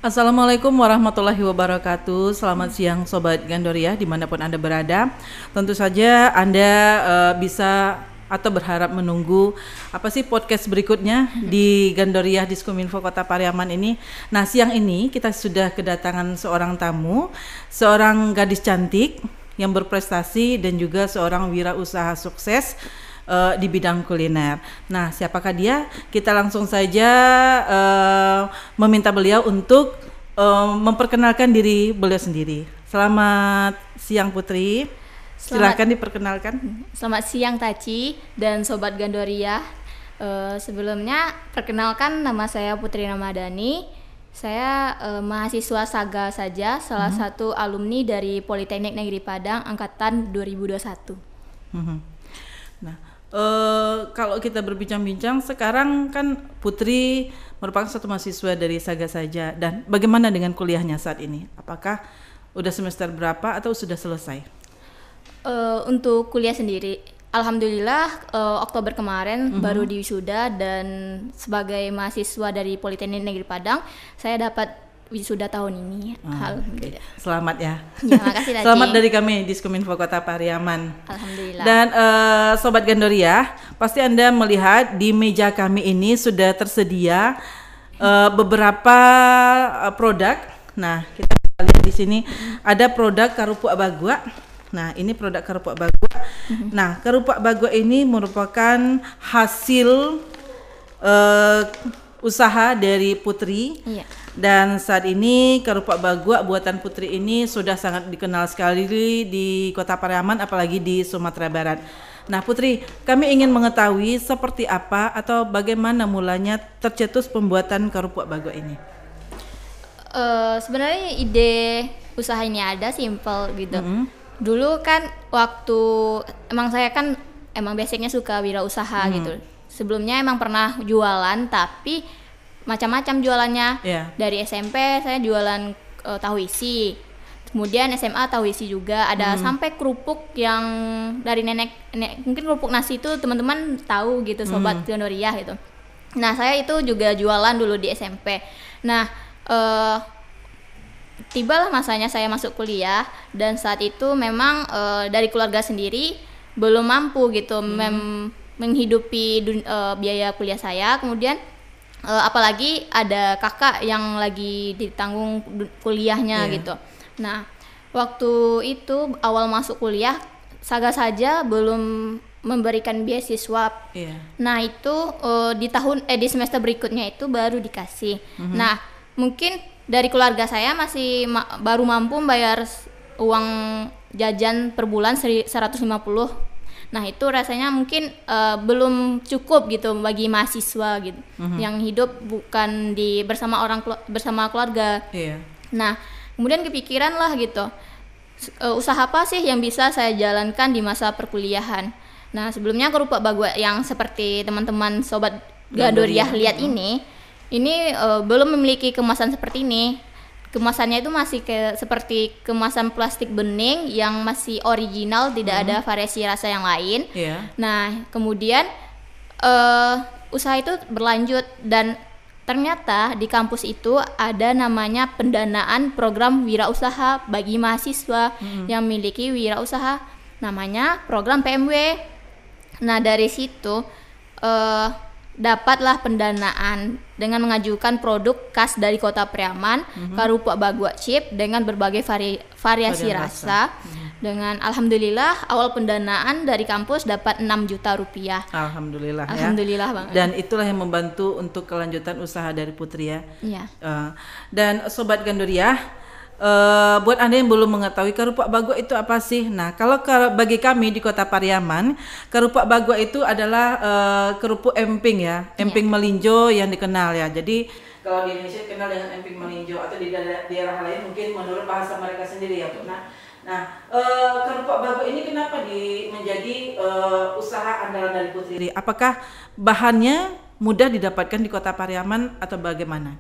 Assalamualaikum warahmatullahi wabarakatuh. Selamat siang Sobat Gandoria dimanapun Anda berada. Tentu saja Anda bisa atau berharap menunggu apa sih podcast berikutnya di Gandoria Diskominfo Kota Pariaman ini. Nah, siang ini kita sudah kedatangan seorang tamu, seorang gadis cantik yang berprestasi dan juga seorang wirausaha sukses di bidang kuliner. Nah, siapakah dia? Kita langsung saja meminta beliau untuk memperkenalkan diri beliau sendiri. Selamat siang Putri. Silakan diperkenalkan. Selamat siang Taci dan Sobat Gandoria. Sebelumnya perkenalkan, nama saya Putri Ramadhani. Saya mahasiswa Saga saja, salah satu alumni dari Politeknik Negeri Padang angkatan 2021. Nah, kalau kita berbincang-bincang sekarang kan Putri merupakan satu mahasiswa dari Saga saja, dan bagaimana dengan kuliahnya saat ini? Apakah udah semester berapa atau sudah selesai? Untuk kuliah sendiri, alhamdulillah Oktober kemarin baru diwisuda, dan sebagai mahasiswa dari Politeknik Negeri Padang saya dapat wisuda tahun ini. Alhamdulillah. Selamat ya. Ya, makasih Taci. Selamat dari kami Diskominfo Kota Pariaman. Alhamdulillah. Dan Sobat Gandoria, pasti Anda melihat di meja kami ini sudah tersedia beberapa produk. Nah, kita lihat di sini ada produk Karupuk Bagua. Nah, ini produk Karupuk Bagua. Nah, Karupuk Bagua ini merupakan hasil usaha dari Putri. Iya. Dan saat ini Karupuk Bagua buatan Putri ini sudah sangat dikenal sekali di Kota Pariaman, apalagi di Sumatera Barat. Nah, Putri, kami ingin mengetahui seperti apa atau bagaimana mulanya tercetus pembuatan Karupuk Bagua ini. Sebenarnya ide usaha ini ada simple gitu. Dulu kan waktu saya kan basicnya suka wirausaha gitu. Sebelumnya emang pernah jualan, tapi macam-macam jualannya. Dari SMP saya jualan tahu isi, kemudian SMA tahu isi juga ada, sampai kerupuk yang dari nenek mungkin kerupuk nasi itu teman-teman tahu gitu, Sobat Gandoria gitu. Nah, saya itu juga jualan dulu di SMP. Nah, tibalah masanya saya masuk kuliah, dan saat itu memang dari keluarga sendiri belum mampu gitu menghidupi biaya kuliah saya. Kemudian apalagi ada kakak yang lagi ditanggung kuliahnya gitu. Nah, waktu itu awal masuk kuliah Saga saja belum memberikan beasiswa. Nah, itu di semester berikutnya itu baru dikasih. Nah, mungkin dari keluarga saya masih baru mampu bayar uang jajan per bulan 150. Nah, itu rasanya mungkin belum cukup gitu bagi mahasiswa gitu, yang hidup bukan bersama keluarga. Nah, kemudian kepikiran lah gitu, usaha apa sih yang bisa saya jalankan di masa perkuliahan. Nah, sebelumnya Karupuk Bagua yang seperti teman-teman Sobat Gandoria lihat ini belum memiliki kemasan seperti ini. Kemasannya itu masih seperti kemasan plastik bening yang masih original, tidak ada variasi rasa yang lain. Nah, kemudian usaha itu berlanjut, dan ternyata di kampus itu ada namanya pendanaan program wirausaha bagi mahasiswa yang memiliki wirausaha, namanya program PMW. Nah, dari situ dapatlah pendanaan dengan mengajukan produk khas dari Kota Pariaman, Karupuk Bagua Chip dengan berbagai variasi rasa. Dengan alhamdulillah awal pendanaan dari kampus dapat 6 juta rupiah. Alhamdulillah Alhamdulillah banget. Dan itulah yang membantu untuk kelanjutan usaha dari Putri ya. Dan Sobat Gandoria, buat Anda yang belum mengetahui Karupuk Bagua itu apa sih? Nah, kalau bagi kami di Kota Pariaman, Karupuk Bagua itu adalah kerupuk emping ya, emping melinjo yang dikenal ya. Jadi kalau di Indonesia dikenal dengan emping melinjo, atau di daerah lain mungkin menurut bahasa mereka sendiri ya, Bu. Nah, Karupuk Bagua ini kenapa menjadi usaha andalan dari Putri? Apakah bahannya mudah didapatkan di Kota Pariaman atau bagaimana?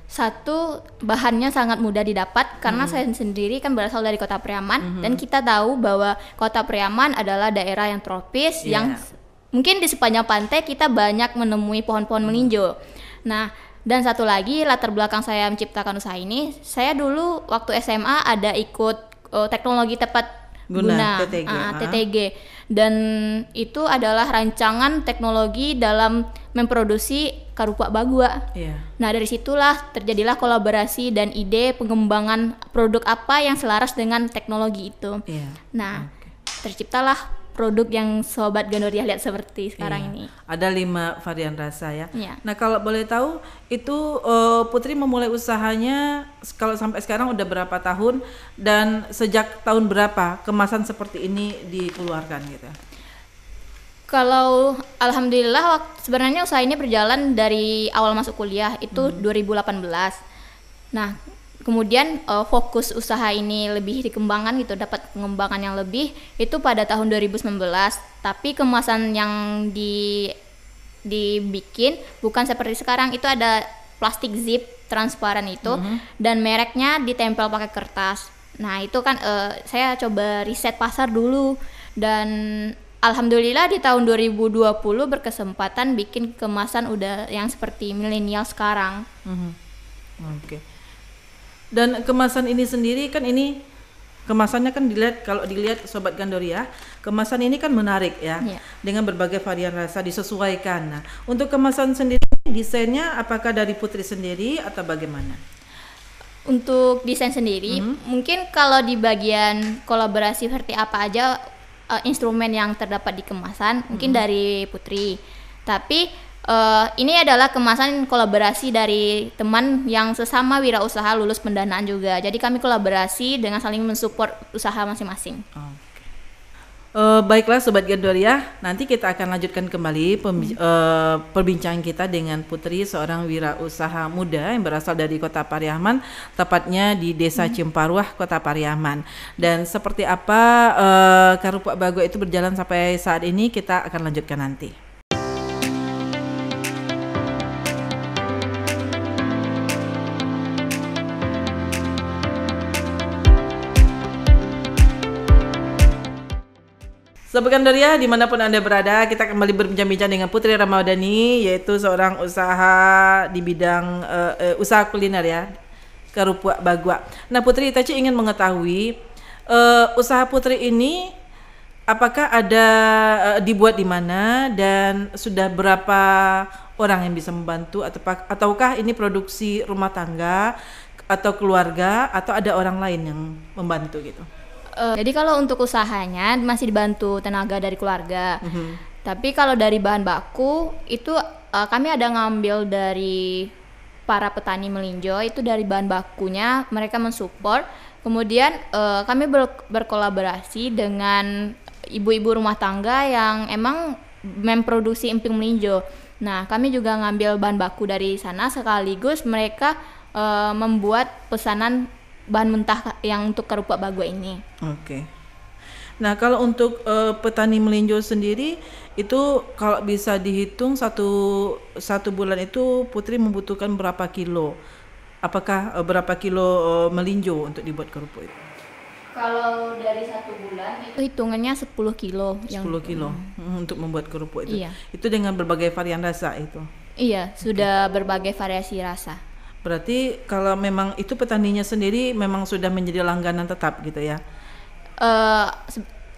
Satu, bahannya sangat mudah didapat karena saya sendiri kan berasal dari Kota Pariaman, dan kita tahu bahwa Kota Pariaman adalah daerah yang tropis, yang mungkin di sepanjang pantai kita banyak menemui pohon-pohon melinjo. Nah, Dan satu lagi latar belakang saya menciptakan usaha ini, saya dulu waktu SMA ada ikut teknologi tepat guna TTG. TTG, dan itu adalah rancangan teknologi dalam memproduksi karupa bagua. Nah dari situlah terjadilah kolaborasi dan ide pengembangan produk apa yang selaras dengan teknologi itu. Nah terciptalah produk yang Sobat Gandoria lihat seperti sekarang ini. Ada 5 varian rasa ya. Nah kalau boleh tahu itu Putri memulai usahanya kalau sampai sekarang udah berapa tahun, dan sejak tahun berapa kemasan seperti ini dikeluarkan gitu? Kalau alhamdulillah sebenarnya usaha ini berjalan dari awal masuk kuliah itu 2018. Nah kemudian fokus usaha ini lebih dikembangkan gitu, dapat pengembangan yang lebih itu pada tahun 2019. Tapi kemasan yang dibikin bukan seperti sekarang, itu ada plastik zip transparan itu, dan mereknya ditempel pakai kertas. Nah itu kan saya coba riset pasar dulu, dan alhamdulillah di tahun 2020 berkesempatan bikin kemasan udah yang seperti milenial sekarang. Dan kemasan ini sendiri kan, ini kemasannya kan kalau dilihat Sobat Gandoria, kemasan ini kan menarik ya, dengan berbagai varian rasa disesuaikan. Nah, untuk kemasan sendiri desainnya apakah dari Putri sendiri atau bagaimana? Untuk desain sendiri, mungkin kalau di bagian kolaborasi seperti apa aja instrumen yang terdapat di kemasan mungkin dari Putri. Tapi ini adalah kemasan kolaborasi dari teman yang sesama wirausaha lulus pendanaan juga. Jadi kami kolaborasi dengan saling mensupport usaha masing-masing. Baiklah Sobat Gandoria, nanti kita akan lanjutkan kembali perbincangan kita dengan Putri, seorang wirausaha muda yang berasal dari Kota Pariaman, tepatnya di Desa Cimparwah, Kota Pariaman. Dan seperti apa karupa bagua itu berjalan sampai saat ini, kita akan lanjutkan nanti. Sobat Gandoria, dimanapun Anda berada, kita kembali berbincang-bincang dengan Putri Ramadhani, yaitu seorang usaha di bidang usaha kuliner ya, karupa bagua. Nah Putri, Taci ingin mengetahui usaha Putri ini apakah ada dibuat di mana, dan sudah berapa orang yang bisa membantu, ataukah ini produksi rumah tangga atau keluarga, atau ada orang lain yang membantu gitu? Jadi kalau untuk usahanya masih dibantu tenaga dari keluarga. Tapi kalau dari bahan baku itu kami ada ngambil dari para petani melinjo, itu dari bahan bakunya mereka mensupport. Kemudian kami berkolaborasi dengan ibu-ibu rumah tangga yang emang memproduksi emping melinjo. Nah kami juga ngambil bahan baku dari sana, sekaligus mereka membuat pesanan bahan mentah yang untuk karupa bagua ini. Nah kalau untuk petani melinjo sendiri itu kalau bisa dihitung satu bulan itu Putri membutuhkan berapa kilo? Apakah berapa kilo melinjo untuk dibuat kerupuk itu? Kalau dari 1 bulan itu hitungannya 10 kilo. 10 kilo untuk membuat kerupuk itu. Itu dengan berbagai varian rasa itu. Iya, sudah berbagai variasi rasa. Berarti kalau memang itu petaninya sendiri memang sudah menjadi langganan tetap gitu ya?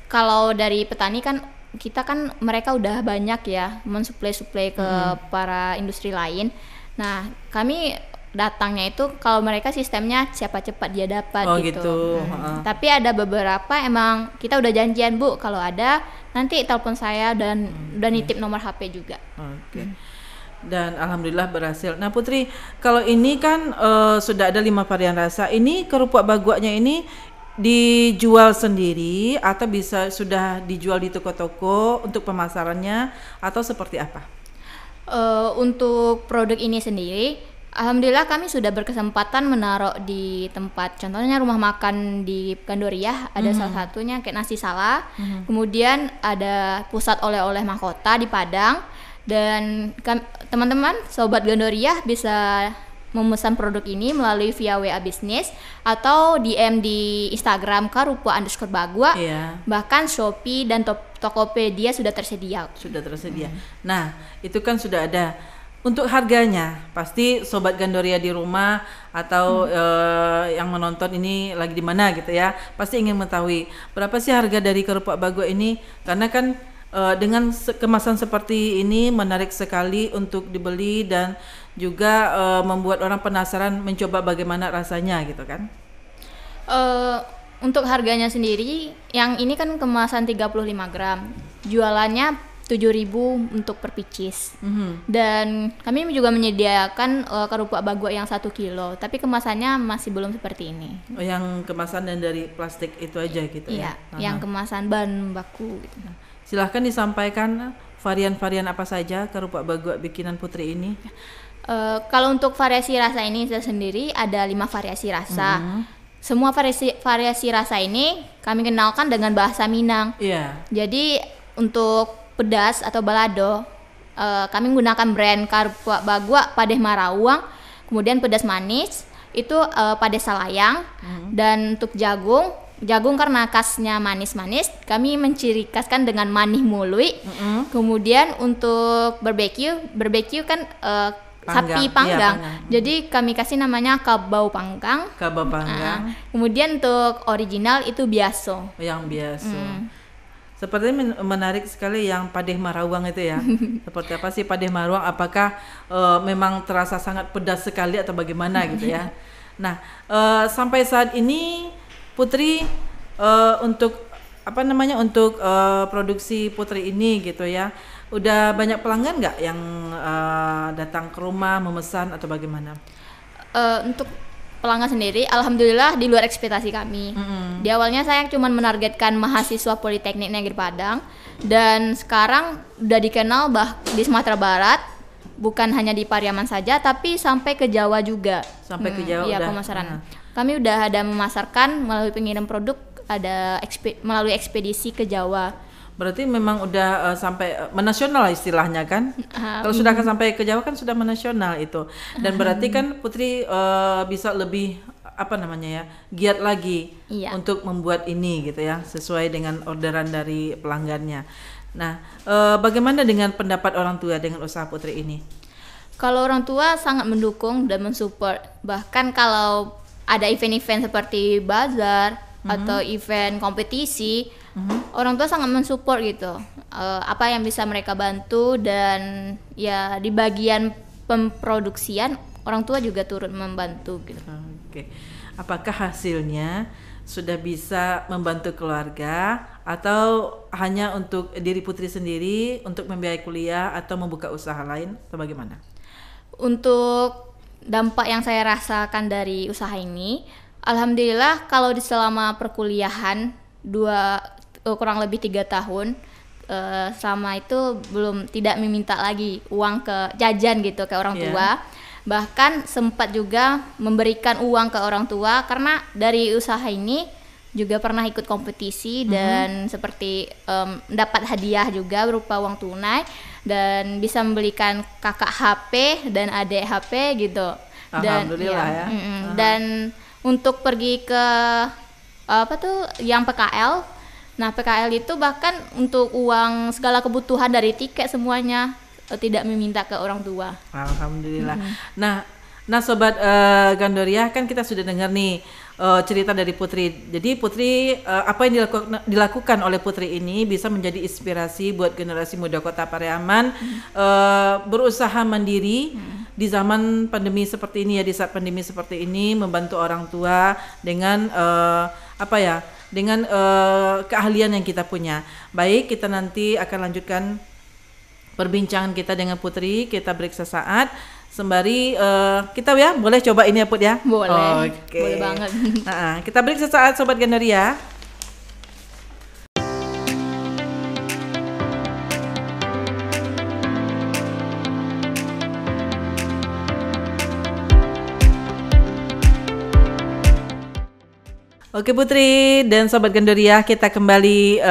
Kalau dari petani kan kita kan mereka udah banyak ya mensuplai ke para industri lain. Nah kami datangnya itu kalau mereka sistemnya siapa cepat dia dapat gitu. Tapi ada beberapa emang kita udah janjian, Bu, kalau ada nanti telepon saya, dan udah nitip nomor HP juga. Dan alhamdulillah berhasil. Nah Putri, kalau ini kan sudah ada 5 varian rasa. Ini kerupuk baguanya ini dijual sendiri atau bisa sudah dijual di toko-toko untuk pemasarannya, atau seperti apa? Untuk produk ini sendiri, alhamdulillah kami sudah berkesempatan menaruh di tempat, contohnya rumah makan di Gandoria, ada salah satunya kayak Nasi Salah, kemudian ada pusat oleh-oleh mahkota di Padang, dan teman-teman Sobat Gandoria bisa memesan produk ini melalui via WA bisnis atau DM di Instagram karupa_bagua, bahkan Shopee dan Tokopedia sudah tersedia. Nah itu kan sudah ada. Untuk harganya, pasti Sobat Gandoria di rumah atau yang menonton ini lagi di mana gitu ya, pasti ingin mengetahui berapa sih harga dari kerupak bagok ini, karena kan dengan kemasan seperti ini menarik sekali untuk dibeli dan juga membuat orang penasaran mencoba bagaimana rasanya gitu kan. Untuk harganya sendiri, yang ini kan kemasan 35 gram, jualannya 7.000 untuk per pieces. Dan kami juga menyediakan kerupak bagok yang 1 kilo, tapi kemasannya masih belum seperti ini. Oh, yang kemasan dan dari plastik itu aja gitu Iya, ya. yang kemasan bahan baku gitu. Silahkan disampaikan varian-varian apa saja kerupak bagok bikinan Putri ini. Kalau untuk variasi rasa ini sendiri ada 5 variasi rasa. Semua variasi rasa ini kami kenalkan dengan bahasa Minang. Iya. Jadi untuk pedas atau balado, kami menggunakan brand kerupak bagok Padeh Marawang. Kemudian pedas manis itu Padeh Salayang. Dan untuk jagung karena khasnya manis-manis, kami menciri khaskan dengan manih mului. Kemudian untuk barbecue kan sapi panggang. Iya, panggang. Jadi kami kasih namanya kabau panggang. Kabau panggang. Kemudian untuk original itu biaso. Yang biasa. Sepertinya menarik sekali yang Padeh Marawang itu ya. Seperti apa sih Padeh Marawang? Apakah memang terasa sangat pedas sekali atau bagaimana gitu ya? Nah, sampai saat ini Putri untuk apa namanya untuk produksi Putri ini gitu ya, udah banyak pelanggan nggak yang datang ke rumah memesan atau bagaimana? Untuk pelanggan sendiri, alhamdulillah di luar ekspektasi kami. Di awalnya saya cuma menargetkan mahasiswa Politeknik Negeri Padang, dan sekarang udah dikenal di Sumatera Barat, bukan hanya di Pariaman saja, tapi sampai ke Jawa juga. Sampai ke Jawa iya, udah. pemasaran. Kami udah ada memasarkan melalui pengirim produk, ada melalui ekspedisi ke Jawa. Berarti memang udah sampai menasional lah istilahnya kan? Kalau sudah sampai ke Jawa kan sudah menasional itu. Dan berarti kan Putri bisa lebih apa namanya ya, giat lagi untuk membuat ini gitu ya, sesuai dengan orderan dari pelanggannya. Nah, bagaimana dengan pendapat orang tua dengan usaha Putri ini? Kalau orang tua sangat mendukung dan mensupport. Bahkan kalau ada event-event seperti bazar atau event kompetisi, orang tua sangat mensupport gitu. Apa yang bisa mereka bantu, dan ya di bagian pemproduksian orang tua juga turut membantu gitu. Oke. Apakah hasilnya sudah bisa membantu keluarga atau hanya untuk diri Putri sendiri untuk membiayai kuliah atau membuka usaha lain atau bagaimana? Untuk dampak yang saya rasakan dari usaha ini, alhamdulillah kalau selama perkuliahan kurang lebih 3 tahun, selama itu tidak meminta lagi uang ke jajan gitu ke orang tua. Bahkan sempat juga memberikan uang ke orang tua, karena dari usaha ini juga pernah ikut kompetisi dan seperti dapat hadiah juga berupa uang tunai, dan bisa membelikan kakak HP dan adik HP gitu. Alhamdulillah ya. Dan untuk pergi ke yang PKL. Nah, PKL itu bahkan untuk uang segala kebutuhan dari tiket semuanya tidak meminta ke orang tua. Alhamdulillah. Nah Sobat Gandoria, kan kita sudah dengar nih cerita dari Putri. Jadi Putri, apa yang dilakukan oleh Putri ini bisa menjadi inspirasi buat generasi muda Kota Pariaman berusaha mandiri di zaman pandemi seperti ini ya, di saat pandemi seperti ini, membantu orang tua dengan dengan keahlian yang kita punya. Baik, kita nanti akan lanjutkan perbincangan kita dengan Putri. Kita break sesaat sembari kita ya boleh coba ini ya Put ya? Boleh. Oke. Boleh banget. Kita break sesaat Sobat Gandoria. Oke Putri dan Sobat Gandoria, kita kembali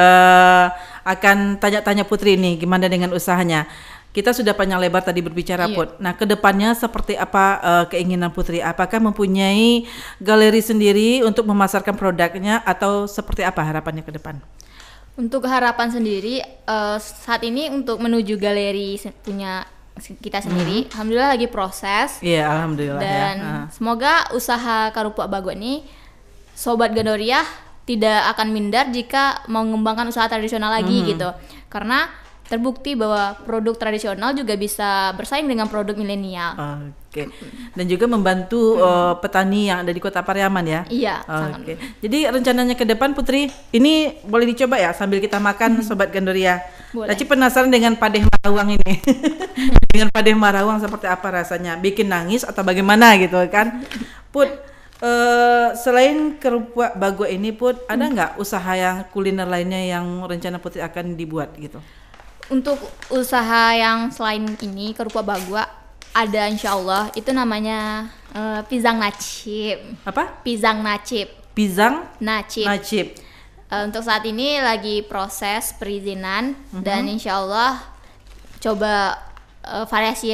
akan tanya-tanya Putri nih gimana dengan usahanya. Kita sudah panjang lebar tadi berbicara Put. Nah, kedepannya seperti apa keinginan Putri? Apakah mempunyai galeri sendiri untuk memasarkan produknya atau seperti apa harapannya ke depan? Untuk harapan sendiri saat ini untuk menuju galeri punya kita sendiri. Alhamdulillah lagi proses. Iya, alhamdulillah Dan semoga usaha Karupuk Bago ini Sobat Gandoria tidak akan minder jika mau mengembangkan usaha tradisional lagi gitu. Karena terbukti bahwa produk tradisional juga bisa bersaing dengan produk milenial. Oke. Dan juga membantu petani yang ada di Kota Pariaman ya. Iya. Oke. Jadi rencananya ke depan Putri, ini boleh dicoba ya sambil kita makan Sobat Gandoria. Boleh. Laci penasaran dengan padeh marawang ini. Dengan padeh marawang seperti apa rasanya? Bikin nangis atau bagaimana gitu kan? Put, selain Karupuk Bago ini Put, ada nggak usaha yang kuliner lainnya yang rencana Putri akan dibuat gitu? Untuk usaha yang selain ini Karupuk Bago ada insya Allah, itu namanya pisang nacip. Apa? Pisang nacip. Pisang Nacip. nacip. Untuk saat ini lagi proses perizinan dan insya Allah coba variasi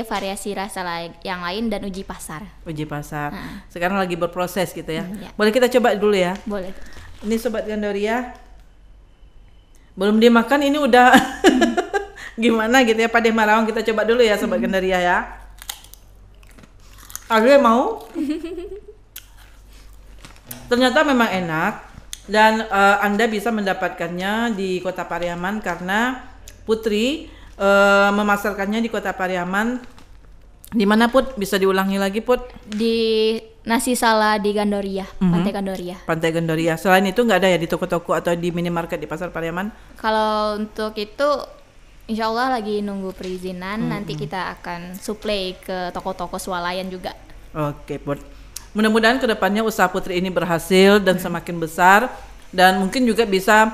rasa yang lain dan uji pasar. Uji pasar. Sekarang lagi berproses gitu ya. Ya. Boleh kita coba dulu ya. Boleh. Ini Sobat Gandoria. Belum dimakan ini udah gimana gitu ya, padeh marawang kita coba dulu ya Sobat Gandoria ya. Ada mau? Ternyata memang enak dan Anda bisa mendapatkannya di Kota Pariaman karena Putri memasarkannya di Kota Pariaman. Di mana Put? Bisa diulangi lagi Put? Di Nasi Sala di Gandoria, Pantai Gandoria. Pantai Gandoria. Selain itu nggak ada ya di toko-toko atau di minimarket di Pasar Pariaman? Kalau untuk itu insya Allah lagi nunggu perizinan, nanti kita akan suplai ke toko-toko swalayan juga. Oke Put. Mudah-mudahan kedepannya usaha Putri ini berhasil dan semakin besar dan mungkin juga bisa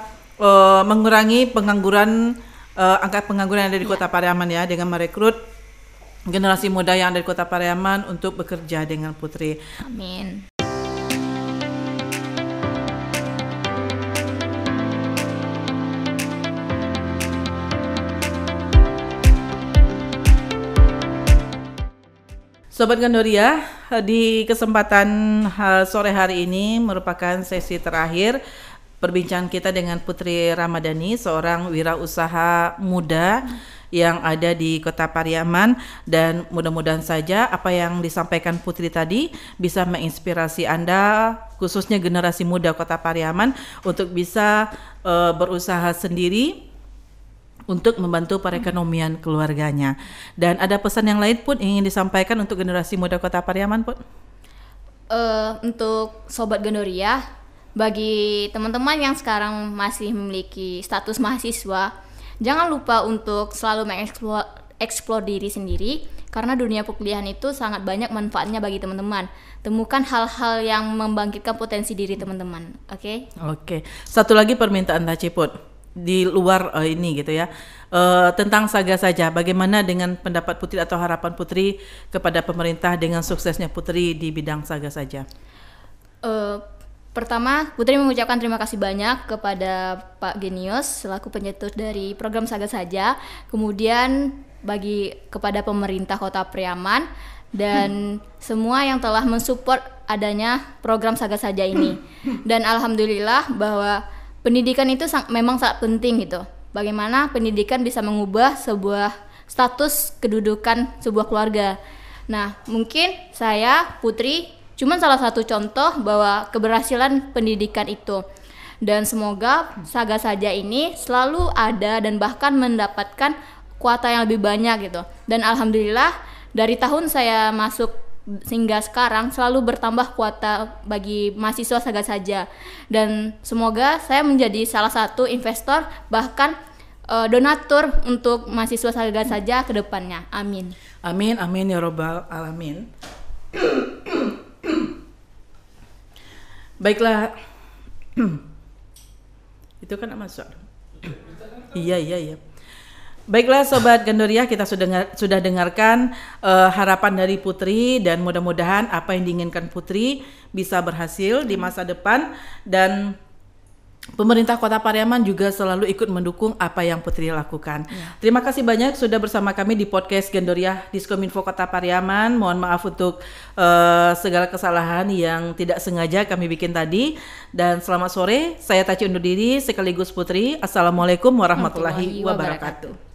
mengurangi pengangguran, angka pengangguran yang ada di Kota Pariaman ya, dengan merekrut generasi muda yang ada di Kota Pariaman untuk bekerja dengan Putri. Amin. Sobat Gandoria, di kesempatan sore hari ini merupakan sesi terakhir perbincangan kita dengan Putri Ramadhani, seorang wirausaha muda yang ada di Kota Pariaman, dan mudah-mudahan saja apa yang disampaikan Putri tadi bisa menginspirasi Anda, khususnya generasi muda Kota Pariaman, untuk bisa berusaha sendiri untuk membantu perekonomian keluarganya. Dan ada pesan yang lain pun ingin disampaikan untuk generasi muda Kota Pariaman pun? Untuk Sobat Gandoria, bagi teman-teman yang sekarang masih memiliki status mahasiswa, jangan lupa untuk selalu mengeksplor diri sendiri, karena dunia perkuliahan itu sangat banyak manfaatnya bagi teman-teman. Temukan hal-hal yang membangkitkan potensi diri teman-teman. Oke? Oke. Satu lagi permintaan Taci Put, di luar ini gitu ya, tentang Saga Saja. Bagaimana dengan pendapat Putri atau harapan Putri kepada pemerintah dengan suksesnya Putri di bidang Saga Saja? Pertama, Putri mengucapkan terima kasih banyak kepada Pak Genius selaku pencetus dari program Saga Saja. Kemudian kepada pemerintah Kota Pariaman dan semua yang telah mensupport adanya program Saga Saja ini. Dan alhamdulillah bahwa pendidikan itu memang sangat penting gitu. Bagaimana pendidikan bisa mengubah sebuah status kedudukan sebuah keluarga. Nah, mungkin saya, Putri, cuma salah satu contoh bahwa keberhasilan pendidikan itu. Dan semoga Saga Saja ini selalu ada dan bahkan mendapatkan kuota yang lebih banyak gitu. Dan alhamdulillah dari tahun saya masuk sehingga sekarang selalu bertambah kuota bagi mahasiswa Saga Saja, dan semoga saya menjadi salah satu investor bahkan donatur untuk mahasiswa Saga Saja ke depannya. Amin. Amin, amin ya robbal alamin. Baiklah. Itu kan masuk. Iya. Baiklah Sobat Gandoria, kita sudah dengarkan harapan dari Putri, dan mudah-mudahan apa yang diinginkan Putri bisa berhasil di masa depan, dan pemerintah Kota Pariaman juga selalu ikut mendukung apa yang Putri lakukan. Terima kasih banyak sudah bersama kami di podcast Gandoria Diskominfo Kota Pariaman. Mohon maaf untuk segala kesalahan yang tidak sengaja kami bikin tadi. Dan selamat sore, saya Taci undur diri sekaligus Putri. Assalamualaikum warahmatullahi wabarakatuh.